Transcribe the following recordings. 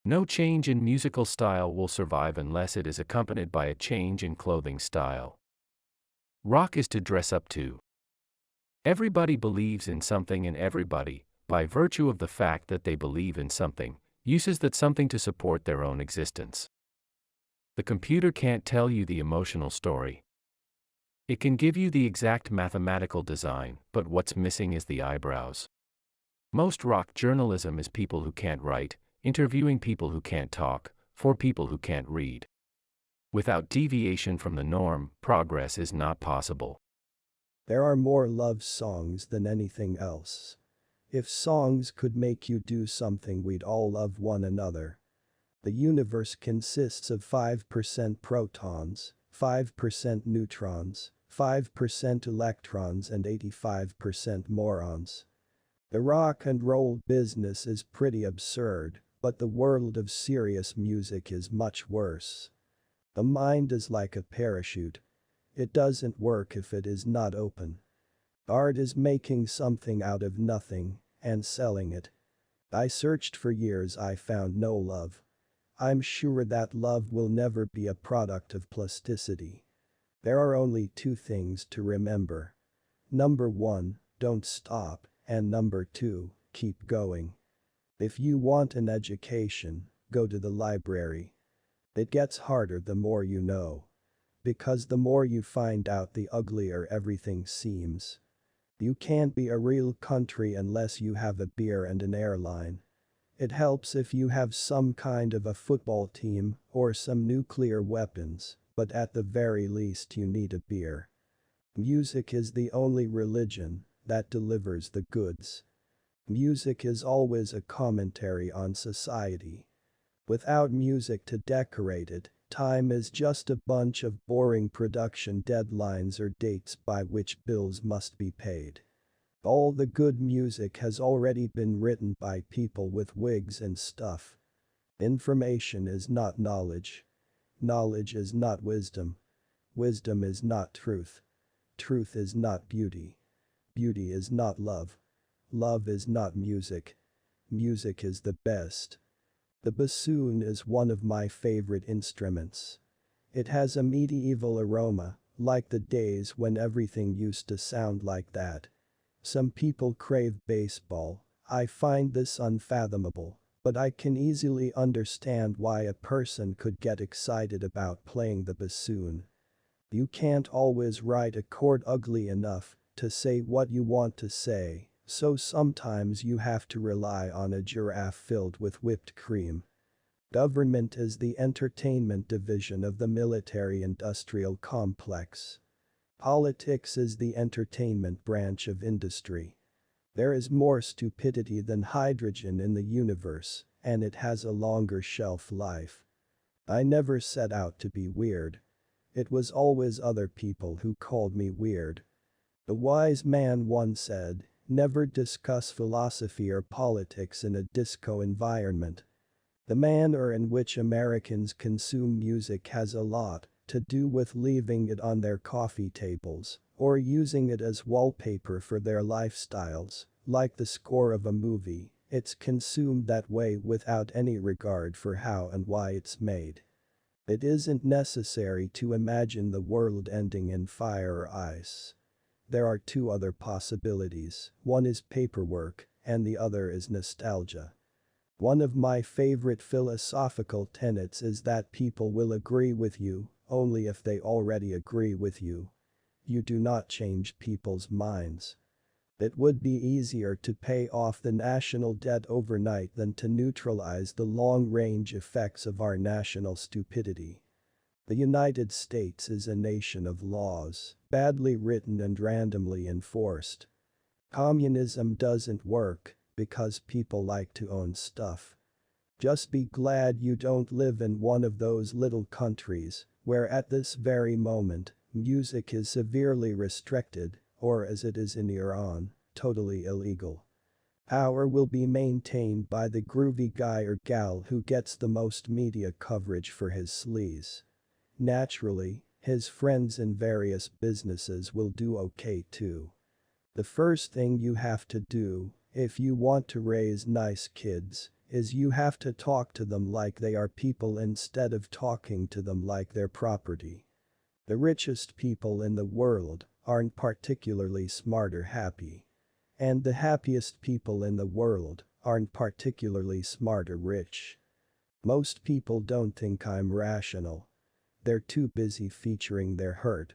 No change in musical style will survive unless it is accompanied by a change in clothing style. Rock is to dress up to. Everybody believes in something, and everybody, by virtue of the fact that they believe in something, uses that something to support their own existence. The computer can't tell you the emotional story. It can give you the exact mathematical design, but what's missing is the eyebrows. Most rock journalism is people who can't write, interviewing people who can't talk, for people who can't read. Without deviation from the norm, progress is not possible. There are more love songs than anything else. If songs could make you do something, we'd all love one another. The universe consists of 5% protons, 5% neutrons, 5% electrons and 85% morons. The rock and roll business is pretty absurd, but the world of serious music is much worse. The mind is like a parachute. It doesn't work if it is not open. Art is making something out of nothing and selling it. I searched for years, I found no love. I'm sure that love will never be a product of plasticity. There are only two things to remember. Number 1, don't stop, and number 2, keep going. If you want an education, go to the library. It gets harder the more you know. Because the more you find out, the uglier everything seems. You can't be a real country unless you have a beer and an airline. It helps if you have some kind of a football team or some nuclear weapons, but at the very least you need a beer. Music is the only religion that delivers the goods. Music is always a commentary on society. Without music to decorate it, time is just a bunch of boring production deadlines or dates by which bills must be paid. All the good music has already been written by people with wigs and stuff. Information is not knowledge. Knowledge is not wisdom. Wisdom is not truth. Truth is not beauty. Beauty is not love. Love is not music. Music is the best. The bassoon is one of my favorite instruments. It has a medieval aroma, like the days when everything used to sound like that. Some people crave baseball. I find this unfathomable, but I can easily understand why a person could get excited about playing the bassoon. You can't always write a chord ugly enough to say what you want to say, so sometimes you have to rely on a giraffe filled with whipped cream. Government is the entertainment division of the military-industrial complex. Politics is the entertainment branch of industry. There is more stupidity than hydrogen in the universe, and it has a longer shelf life. I never set out to be weird. It was always other people who called me weird. The wise man once said, "Never discuss philosophy or politics in a disco environment." The manner in which Americans consume music has a lot to do with leaving it on their coffee tables or using it as wallpaper for their lifestyles, like the score of a movie. It's consumed that way without any regard for how and why it's made. It isn't necessary to imagine the world ending in fire or ice. There are two other possibilities, one is paperwork and the other is nostalgia. One of my favorite philosophical tenets is that people will agree with you only if they already agree with you. You do not change people's minds. It would be easier to pay off the national debt overnight than to neutralize the long-range effects of our national stupidity. The United States is a nation of laws, badly written and randomly enforced. Communism doesn't work because people like to own stuff. Just be glad you don't live in one of those little countries where at this very moment, music is severely restricted, or as it is in Iran, totally illegal. Power will be maintained by the groovy guy or gal who gets the most media coverage for his sleaze. Naturally, his friends in various businesses will do okay too. The first thing you have to do, if you want to raise nice kids, is you have to talk to them like they are people instead of talking to them like they're property. The richest people in the world aren't particularly smart or happy. And the happiest people in the world aren't particularly smart or rich. Most people don't think I'm rational. They're too busy featuring their hurt.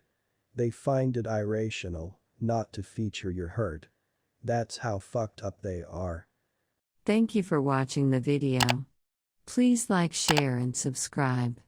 They find it irrational not to feature your hurt. That's how fucked up they are. Thank you for watching the video. Please like, share, and subscribe.